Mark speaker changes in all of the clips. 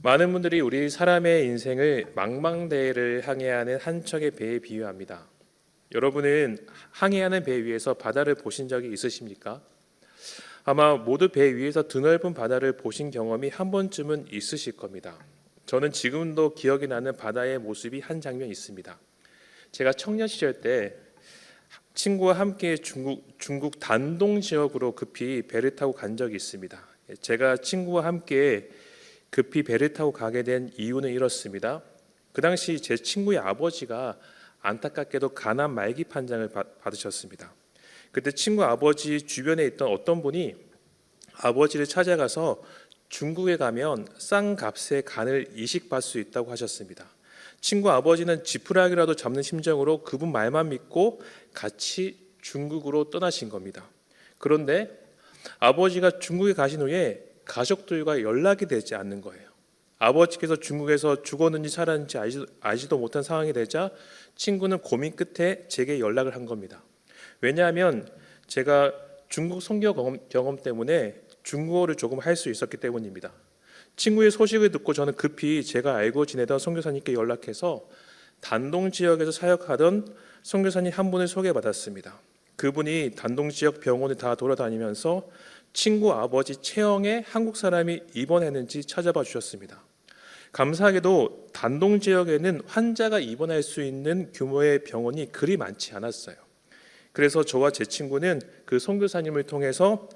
Speaker 1: 많은 분들이 우리 사람의 인생을 망망대해를 항해하는 한 척의 배에 비유합니다. 여러분은 항해하는 배 위에서 바다를 보신 적이 있으십니까? 아마 모두 배 위에서 드넓은 바다를 보신 경험이 한 번쯤은 있으실 겁니다. 저는 지금도 기억이 나는 바다의 모습이 한 장면 있습니다. 제가 청년 시절 때 친구와 함께 중국 단동 지역으로 급히 배를 타고 간 적이 있습니다. 제가 친구와 함께 급히 배를 타고 가게 된 이유는 이렇습니다. 그 당시 제 친구의 아버지가 안타깝게도 간암 말기 판정을 받으셨습니다. 그때 친구 아버지 주변에 있던 어떤 분이 아버지를 찾아가서 중국에 가면 싼 값에 간을 이식받을 수 있다고 하셨습니다. 친구 아버지는 지푸라기라도 잡는 심정으로 그분 말만 믿고 같이 중국으로 떠나신 겁니다. 그런데 아버지가 중국에 가신 후에 가족들과 연락이 되지 않는 거예요. 아버지께서 중국에서 죽었는지 살았는지 알지도 못한 상황이 되자 친구는 고민 끝에 제게 연락을 한 겁니다. 왜냐하면 제가 중국 선교 경험 때문에 중국어를 조금 할 수 있었기 때문입니다. 친구의 소식을 듣고 저는 급히 제가 알고 지내던 선교사님께 연락해서 단동 지역에서 사역하던 선교사님 한 분을 소개받았습니다. 그분이 단동 지역 병원을 다 돌아다니면서 친구 아버지 체형에 한국 사람이 입원했는지 찾아봐 주셨습니다. 감사하게도 단동 지역에는 환자가 입원할 수 있는 규모의 병원이 그리 많지 않았어요. 그래서 저와 제 친구는 그 선교사님을 통해서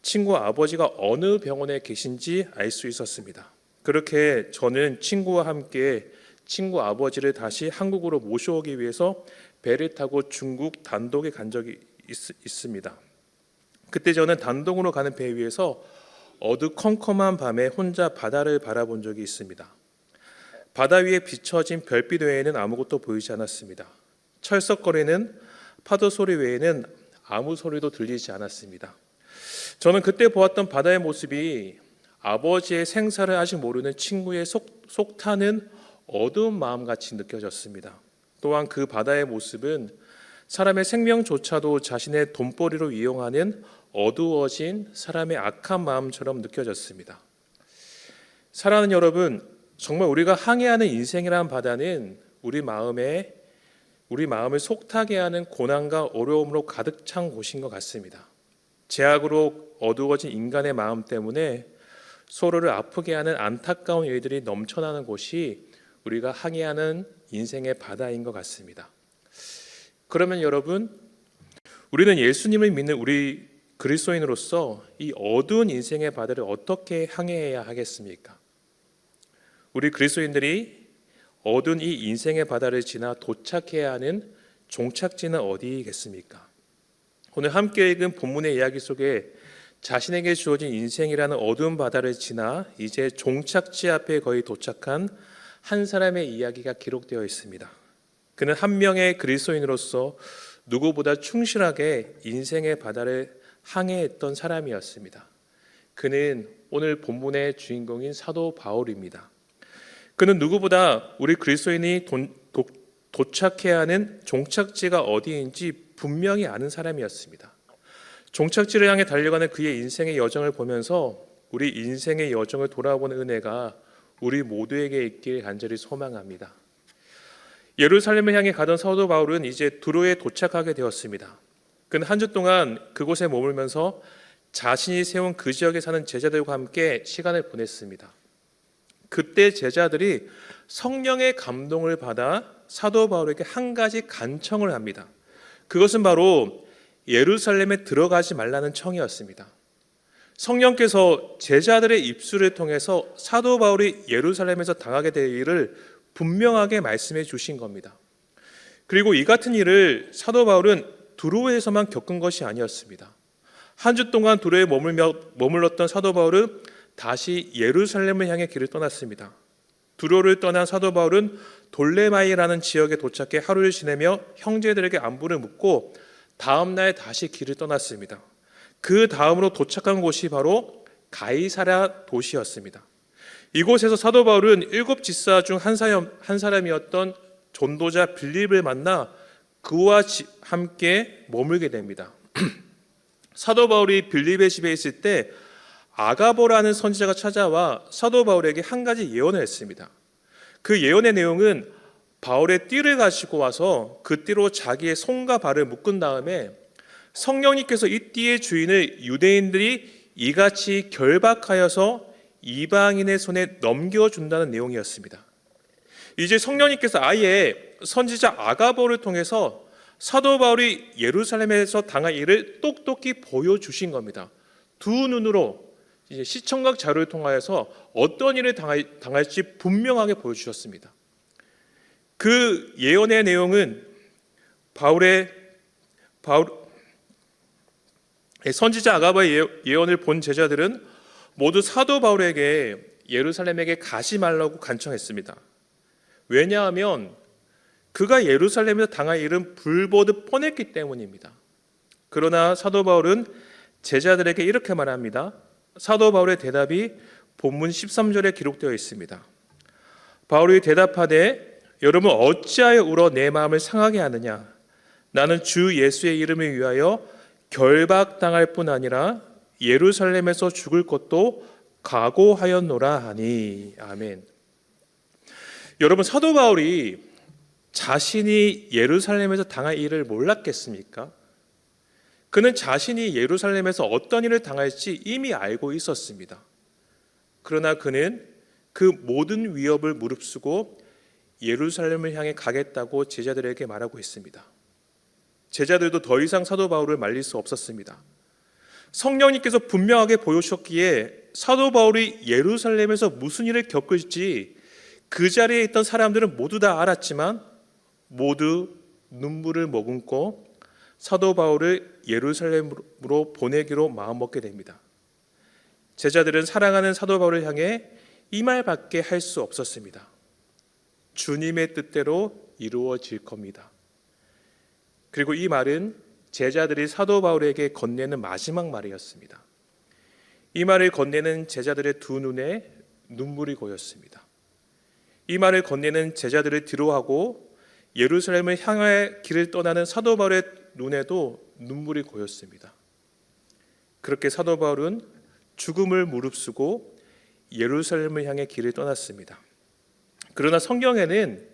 Speaker 1: 친구 아버지가 어느 병원에 계신지 알 수 있었습니다. 그렇게 저는 친구와 함께 친구 아버지를 다시 한국으로 모셔오기 위해서 배를 타고 중국 단독에 간 적이 있습니다. 그때 저는 단동으로 가는 배 위에서 어두컴컴한 밤에 혼자 바다를 바라본 적이 있습니다. 바다 위에 비춰진 별빛 외에는 아무것도 보이지 않았습니다. 철썩거리는 파도 소리 외에는 아무 소리도 들리지 않았습니다. 저는 그때 보았던 바다의 모습이 아버지의 생사를 아직 모르는 친구의 속 타는 어두운 마음같이 느껴졌습니다. 또한 그 바다의 모습은 사람의 생명조차도 자신의 돈벌이로 이용하는 어두워진 사람의 악한 마음처럼 느껴졌습니다. 사랑하는 여러분, 정말 우리가 항해하는 인생이라는 바다는 우리 마음을 속타게 하는 고난과 어려움으로 가득 찬 곳인 것 같습니다. 죄악으로 어두워진 인간의 마음 때문에 서로를 아프게 하는 안타까운 일들이 넘쳐나는 곳이 우리가 항해하는 인생의 바다인 것 같습니다. 그러면 여러분, 우리는 예수님을 믿는 우리 그리스도인으로서 이 어두운 인생의 바다를 어떻게 항해해야 하겠습니까? 우리 그리스도인들이 어두운 이 인생의 바다를 지나 도착해야 하는 종착지는 어디겠습니까? 오늘 함께 읽은 본문의 이야기 속에 자신에게 주어진 인생이라는 어두운 바다를 지나 이제 종착지 앞에 거의 도착한 한 사람의 이야기가 기록되어 있습니다. 그는 한 명의 그리스도인으로서 누구보다 충실하게 인생의 바다를 항해했던 사람이었습니다. 그는 오늘 본문의 주인공인 사도 바울입니다. 그는 누구보다 우리 그리스도인이 도착해야 하는 종착지가 어디인지 분명히 아는 사람이었습니다. 종착지를 향해 달려가는 그의 인생의 여정을 보면서 우리 인생의 여정을 돌아보는 은혜가 우리 모두에게 있길 간절히 소망합니다. 예루살렘을 향해 가던 사도 바울은 이제 두로에 도착하게 되었습니다. 그는 한 주 동안 그곳에 머물면서 자신이 세운 그 지역에 사는 제자들과 함께 시간을 보냈습니다. 그때 제자들이 성령의 감동을 받아 사도 바울에게 한 가지 간청을 합니다. 그것은 바로 예루살렘에 들어가지 말라는 청이었습니다. 성령께서 제자들의 입술을 통해서 사도 바울이 예루살렘에서 당하게 될 일을 분명하게 말씀해 주신 겁니다. 그리고 이 같은 일을 사도 바울은 두로에서만 겪은 것이 아니었습니다. 한 주 동안 두로에 머물렀던 사도 바울은 다시 예루살렘을 향해 길을 떠났습니다. 두로를 떠난 사도 바울은 돌레마이라는 지역에 도착해 하루를 지내며 형제들에게 안부를 묻고 다음 날 다시 길을 떠났습니다. 그 다음으로 도착한 곳이 바로 가이사랴 도시였습니다. 이곳에서 사도 바울은 7 집사 중 한 사람이었던 전도자 빌립을 만나 그와 함께 머물게 됩니다. 사도 바울이 빌립의 집에 있을 때 아가보라는 선지자가 찾아와 사도 바울에게 한 가지 예언을 했습니다. 그 예언의 내용은 바울의 띠를 가지고 와서 그 띠로 자기의 손과 발을 묶은 다음에 성령님께서 이 띠의 주인을 유대인들이 이같이 결박하여서 이방인의 손에 넘겨준다는 내용이었습니다. 이제 성령님께서 아예 선지자 아가보를 통해서 사도 바울이 예루살렘에서 당할 일을 똑똑히 보여주신 겁니다. 두 눈으로 이제 시청각 자료를 통하여서 어떤 일을 당할지 분명하게 보여주셨습니다. 그 예언의 내용은 선지자 아가보의 예언을 본 제자들은 모두 사도 바울에게 예루살렘에게 가지 말라고 간청했습니다. 왜냐하면 그가 예루살렘에서 당할 일은 불보듯 뻔했기 때문입니다. 그러나 사도 바울은 제자들에게 이렇게 말합니다. 사도 바울의 대답이 본문 13절에 기록되어 있습니다. 바울이 대답하되 여러분 어찌하여 울어 내 마음을 상하게 하느냐? 나는 주 예수의 이름을 위하여 결박당할 뿐 아니라 예루살렘에서 죽을 것도 각오하였노라 하니. 아멘. 여러분, 사도 바울이 자신이 예루살렘에서 당할 일을 몰랐겠습니까? 그는 자신이 예루살렘에서 어떤 일을 당할지 이미 알고 있었습니다. 그러나 그는 그 모든 위협을 무릅쓰고 예루살렘을 향해 가겠다고 제자들에게 말하고 있습니다. 제자들도 더 이상 사도 바울을 말릴 수 없었습니다. 성령님께서 분명하게 보여주셨기에 사도 바울이 예루살렘에서 무슨 일을 겪을지 그 자리에 있던 사람들은 모두 다 알았지만 모두 눈물을 머금고 사도 바울을 예루살렘으로 보내기로 마음먹게 됩니다. 제자들은 사랑하는 사도 바울을 향해 이 말밖에 할 수 없었습니다. 주님의 뜻대로 이루어질 겁니다. 그리고 이 말은 제자들이 사도 바울에게 건네는 마지막 말이었습니다. 이 말을 건네는 제자들의 두 눈에 눈물이 고였습니다. 이 말을 건네는 제자들을 뒤로하고 예루살렘을 향해 길을 떠나는 사도 바울의 눈에도 눈물이 고였습니다. 그렇게 사도 바울은 죽음을 무릅쓰고 예루살렘을 향해 길을 떠났습니다. 그러나 성경에는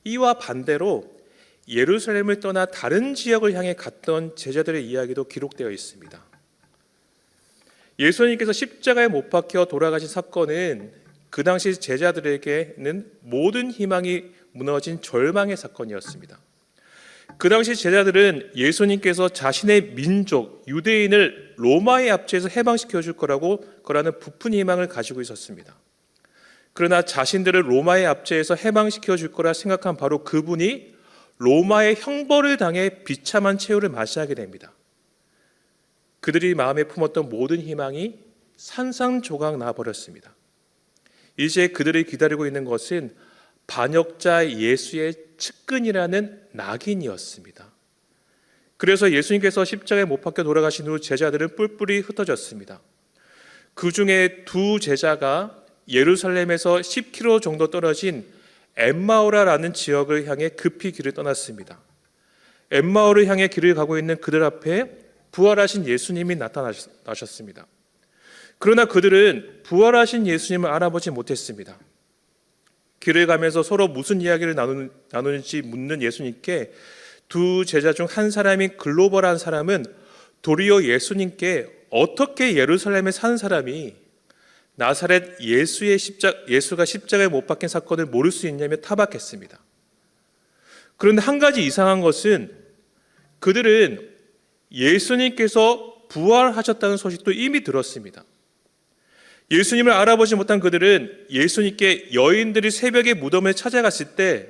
Speaker 1: 이와 반대로 예루살렘을 떠나 다른 지역을 향해 갔던 제자들의 이야기도 기록되어 있습니다. 예수님께서 십자가에 못 박혀 돌아가신 사건은 그 당시 제자들에게는 모든 희망이 무너진 절망의 사건이었습니다. 그 당시 제자들은 예수님께서 자신의 민족 유대인을 로마의 압제에서 해방시켜 줄 거라는 부푼 희망을 가지고 있었습니다. 그러나 자신들을 로마의 압제에서 해방시켜 줄 거라 생각한 바로 그분이 로마의 형벌을 당해 비참한 최후를 맞이하게 됩니다. 그들이 마음에 품었던 모든 희망이 산산조각 나버렸습니다. 이제 그들이 기다리고 있는 것은 반역자 예수의 측근이라는 낙인이었습니다. 그래서 예수님께서 십자가에 못 박혀 돌아가신 후 제자들은 뿔뿔이 흩어졌습니다. 그 중에 두 제자가 예루살렘에서 10km 정도 떨어진 엠마오라라는 지역을 향해 급히 길을 떠났습니다. 엠마오를 향해 길을 가고 있는 그들 앞에 부활하신 예수님이 나타나셨습니다. 그러나 그들은 부활하신 예수님을 알아보지 못했습니다. 길을 가면서 서로 무슨 이야기를 나누는지 묻는 예수님께 두 제자 중 한 사람인 글로벌한 사람은 도리어 예수님께 어떻게 예루살렘에 산 사람이 나사렛 예수가 십자가에 못 박힌 사건을 모를 수 있냐며 타박했습니다. 그런데 한 가지 이상한 것은 그들은 예수님께서 부활하셨다는 소식도 이미 들었습니다. 예수님을 알아보지 못한 그들은 예수님께 여인들이 새벽에 무덤을 찾아갔을 때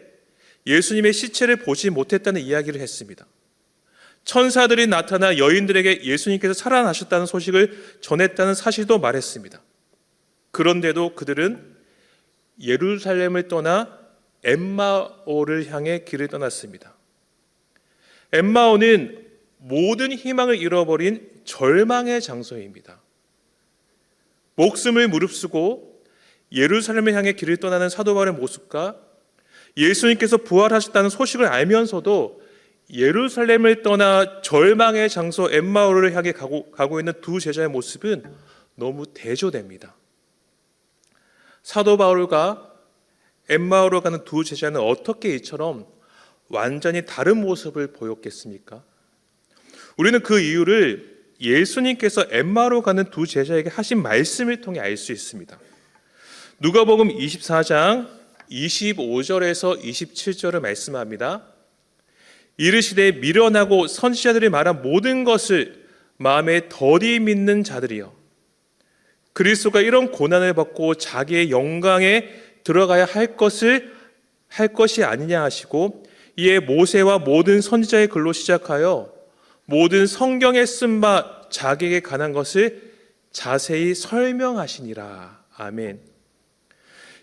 Speaker 1: 예수님의 시체를 보지 못했다는 이야기를 했습니다. 천사들이 나타나 여인들에게 예수님께서 살아나셨다는 소식을 전했다는 사실도 말했습니다. 그런데도 그들은 예루살렘을 떠나 엠마오를 향해 길을 떠났습니다. 엠마오는 모든 희망을 잃어버린 절망의 장소입니다. 목숨을 무릅쓰고 예루살렘을 향해 길을 떠나는 사도 바울의 모습과 예수님께서 부활하셨다는 소식을 알면서도 예루살렘을 떠나 절망의 장소 엠마오를 향해 가고 있는 두 제자의 모습은 너무 대조됩니다. 사도 바울과 엠마오로 가는 두 제자는 어떻게 이처럼 완전히 다른 모습을 보였겠습니까? 우리는 그 이유를 예수님께서 엠마오로 가는 두 제자에게 하신 말씀을 통해 알 수 있습니다. 누가복음 24장 25절에서 27절을 말씀합니다. 이르시되 미련하고 선지자들이 말한 모든 것을 마음에 덜히 믿는 자들이여, 그리스도가 이런 고난을 받고 자기의 영광에 들어가야 할 것이 아니냐 하시고, 이에 모세와 모든 선지자의 글로 시작하여 모든 성경에 쓴 바 자기에게 관한 것을 자세히 설명하시니라. 아멘.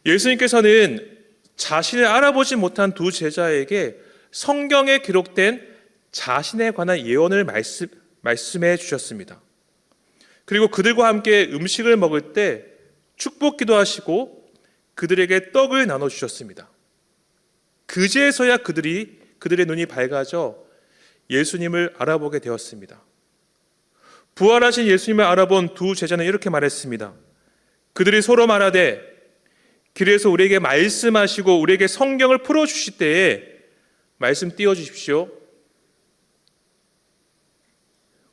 Speaker 1: 예수님께서는 자신을 알아보지 못한 두 제자에게 성경에 기록된 자신에 관한 예언을 말씀해 주셨습니다. 그리고 그들과 함께 음식을 먹을 때 축복기도 하시고 그들에게 떡을 나눠주셨습니다. 그제서야 그들의 눈이 밝아져 예수님을 알아보게 되었습니다. 부활하신 예수님을 알아본 두 제자는 이렇게 말했습니다. 그들이 서로 말하되 길에서 우리에게 말씀하시고 우리에게 성경을 풀어주실 때에 말씀 띄워주십시오.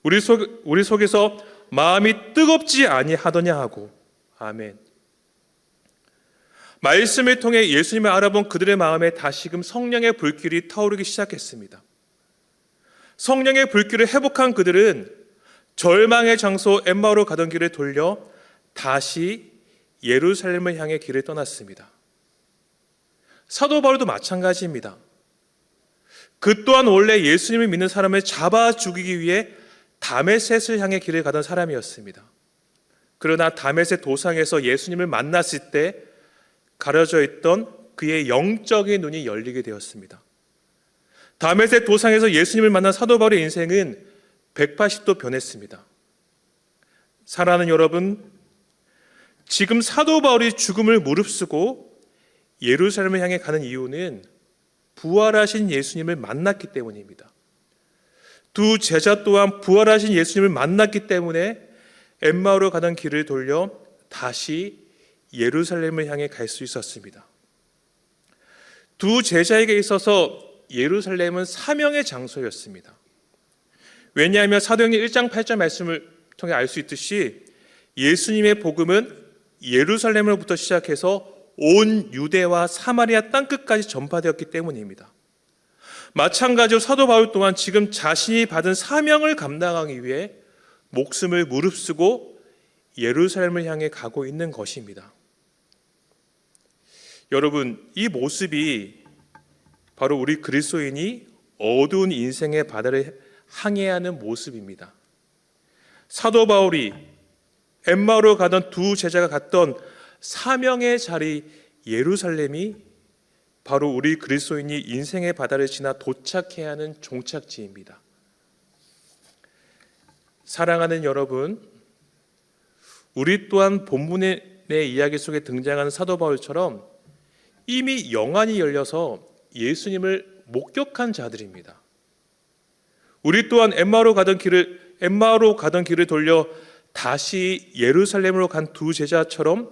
Speaker 1: 우리 속에서 마음이 뜨겁지 아니하더냐 하고. 아멘. 말씀을 통해 예수님을 알아본 그들의 마음에 다시금 성령의 불길이 타오르기 시작했습니다. 성령의 불길을 회복한 그들은 절망의 장소 엠마오로 가던 길을 돌려 다시 예루살렘을 향해 길을 떠났습니다. 사도 바울도 마찬가지입니다. 그 또한 원래 예수님을 믿는 사람을 잡아 죽이기 위해 다메섹을 향해 길을 가던 사람이었습니다. 그러나 다메섹 도상에서 예수님을 만났을 때 가려져 있던 그의 영적인 눈이 열리게 되었습니다. 다메섹 도상에서 예수님을 만난 사도 바울의 인생은 180도 변했습니다. 사랑하는 여러분, 지금 사도 바울이 죽음을 무릅쓰고 예루살렘을 향해 가는 이유는 부활하신 예수님을 만났기 때문입니다. 두 제자 또한 부활하신 예수님을 만났기 때문에 엠마오로 가던 길을 돌려 다시 예루살렘을 향해 갈 수 있었습니다. 두 제자에게 있어서 예루살렘은 사명의 장소였습니다. 왜냐하면 사도행전 1장 8절 말씀을 통해 알 수 있듯이 예수님의 복음은 예루살렘으로부터 시작해서 온 유대와 사마리아 땅끝까지 전파되었기 때문입니다. 마찬가지로 사도 바울 또한 지금 자신이 받은 사명을 감당하기 위해 목숨을 무릅쓰고 예루살렘을 향해 가고 있는 것입니다. 여러분, 이 모습이 바로 우리 그리스도인이 어두운 인생의 바다를 항해하는 모습입니다. 사도 바울이 엠마오로 가던 두 제자가 갔던 사명의 자리 예루살렘이 바로 우리 그리스도인이 인생의 바다를 지나 도착해야 하는 종착지입니다. 사랑하는 여러분, 우리 또한 본문의 이야기 속에 등장하는 사도 바울처럼 이미 영안이 열려서 예수님을 목격한 자들입니다. 우리 또한 엠마오로 가던 길을 돌려 다시 예루살렘으로 간 두 제자처럼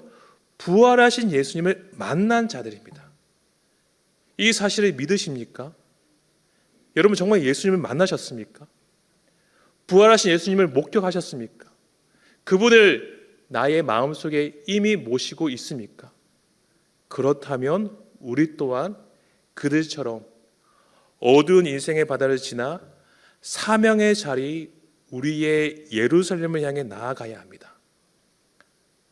Speaker 1: 부활하신 예수님을 만난 자들입니다. 이 사실을 믿으십니까? 여러분 정말 예수님을 만나셨습니까? 부활하신 예수님을 목격하셨습니까? 그분을 나의 마음속에 이미 모시고 있습니까? 그렇다면 우리 또한 그들처럼 어두운 인생의 바다를 지나 사명의 자리 우리의 예루살렘을 향해 나아가야 합니다.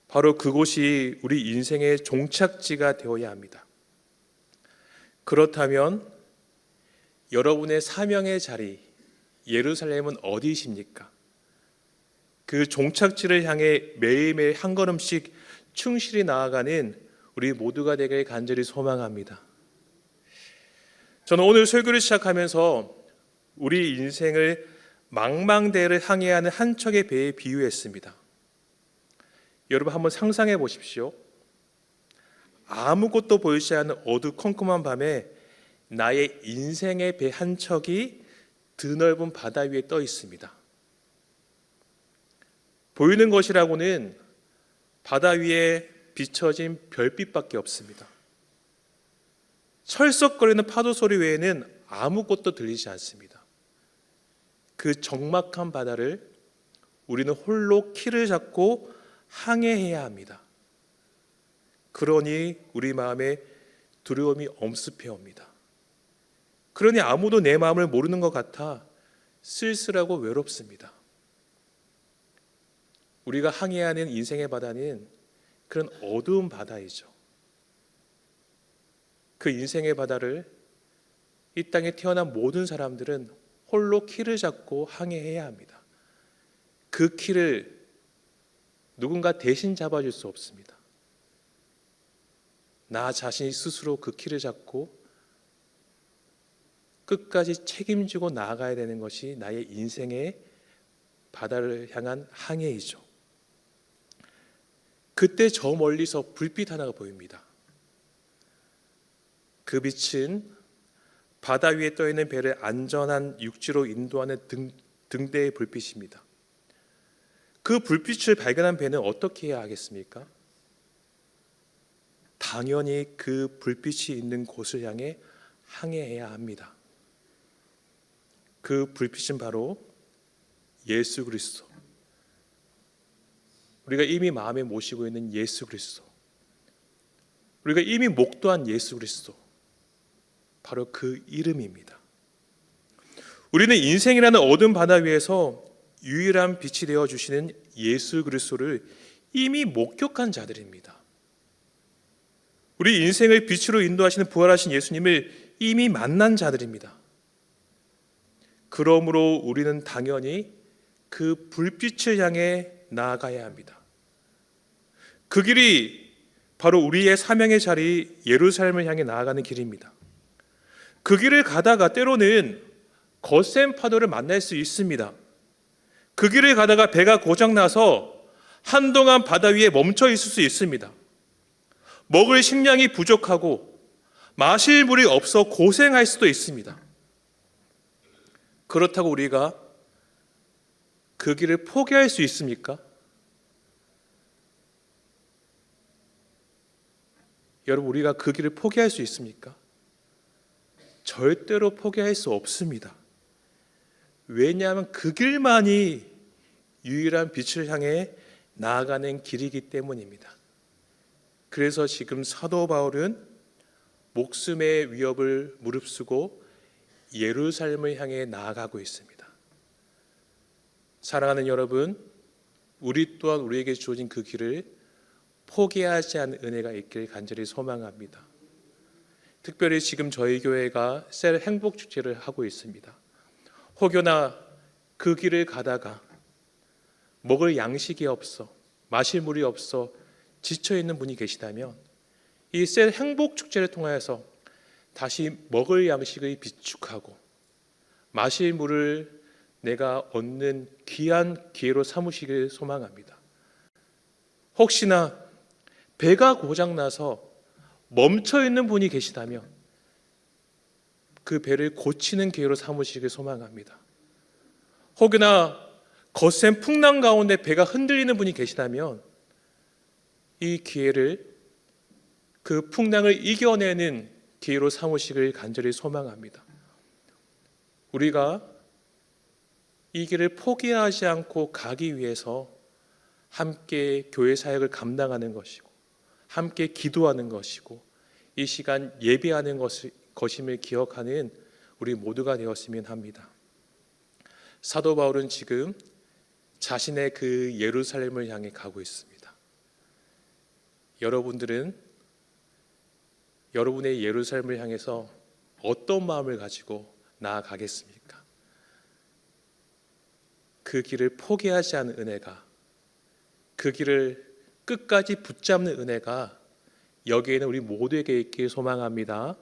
Speaker 1: 바로 그곳이 우리 인생의 종착지가 되어야 합니다. 그렇다면 여러분의 사명의 자리 예루살렘은 어디이십니까? 그 종착지를 향해 매일매일 한 걸음씩 충실히 나아가는 우리 모두가 되길 간절히 소망합니다. 저는 오늘 설교를 시작하면서 우리 인생을 망망대해를 항해하는 한 척의 배에 비유했습니다. 여러분 한번 상상해 보십시오. 아무것도 보이지 않는 어두컴컴한 밤에 나의 인생의 배 한 척이 드넓은 바다 위에 떠 있습니다. 보이는 것이라고는 바다 위에 비춰진 별빛밖에 없습니다. 철썩거리는 파도 소리 외에는 아무것도 들리지 않습니다. 그 적막한 바다를 우리는 홀로 키를 잡고 항해해야 합니다. 그러니 우리 마음에 두려움이 엄습해 옵니다. 그러니 아무도 내 마음을 모르는 것 같아 쓸쓸하고 외롭습니다. 우리가 항해하는 인생의 바다는 그런 어두운 바다이죠. 그 인생의 바다를 이 땅에 태어난 모든 사람들은 홀로 키를 잡고 항해해야 합니다. 그 키를 누군가 대신 잡아줄 수 없습니다. 나 자신이 스스로 그 키를 잡고 끝까지 책임지고 나아가야 되는 것이 나의 인생의 바다를 향한 항해이죠. 그때 저 멀리서 불빛 하나가 보입니다. 그 빛은 바다 위에 떠있는 배를 안전한 육지로 인도하는 등대의 불빛입니다. 그 불빛을 발견한 배는 어떻게 해야 하겠습니까? 당연히 그 불빛이 있는 곳을 향해 항해해야 합니다. 그 불빛은 바로 예수 그리스도. 우리가 이미 마음에 모시고 있는 예수 그리스도. 우리가 이미 목도한 예수 그리스도. 바로 그 이름입니다. 우리는 인생이라는 어두운 바다 위에서 유일한 빛이 되어 주시는 예수 그리스도를 이미 목격한 자들입니다. 우리 인생을 빛으로 인도하시는 부활하신 예수님을 이미 만난 자들입니다. 그러므로 우리는 당연히 그 불빛을 향해 나아가야 합니다. 그 길이 바로 우리의 사명의 자리 예루살렘을 향해 나아가는 길입니다. 그 길을 가다가 때로는 거센 파도를 만날 수 있습니다. 그 길을 가다가 배가 고장나서 한동안 바다 위에 멈춰 있을 수 있습니다. 먹을 식량이 부족하고 마실 물이 없어 고생할 수도 있습니다. 그렇다고 우리가 그 길을 포기할 수 있습니까? 여러분, 우리가 그 길을 포기할 수 있습니까? 절대로 포기할 수 없습니다. 왜냐하면 그 길만이 유일한 빛을 향해 나아가는 길이기 때문입니다. 그래서 지금 사도 바울은 목숨의 위협을 무릅쓰고 예루살렘을 향해 나아가고 있습니다. 사랑하는 여러분, 우리 또한 우리에게 주어진 그 길을 포기하지 않은 은혜가 있길 간절히 소망합니다. 특별히 지금 저희 교회가 셀 행복축제를 하고 있습니다. 혹여나 그 길을 가다가 먹을 양식이 없어, 마실 물이 없어 지쳐있는 분이 계시다면 이 셀 행복축제를 통하여서 다시 먹을 양식을 비축하고 마실 물을 내가 얻는 귀한 기회로 삼으시길 소망합니다. 혹시나 배가 고장나서 멈춰있는 분이 계시다면 그 배를 고치는 기회로 삼으시길 소망합니다. 혹여나 거센 풍랑 가운데 배가 흔들리는 분이 계시다면 이 기회를 그 풍랑을 이겨내는 기회로 삼으시길 간절히 소망합니다. 우리가 이 길을 포기하지 않고 가기 위해서 함께 교회 사역을 감당하는 것이고 함께 기도하는 것이고 이 시간 예배하는 것임을 기억하는 우리 모두가 되었으면 합니다. 사도 바울은 지금 자신의 그 예루살렘을 향해 가고 있습니다. 여러분들은 여러분의 예루살렘을 향해서 어떤 마음을 가지고 나아가겠습니까? 그 길을 포기하지 않은 은혜가, 그 길을 끝까지 붙잡는 은혜가 여기에 있는 우리 모두에게 있길 소망합니다.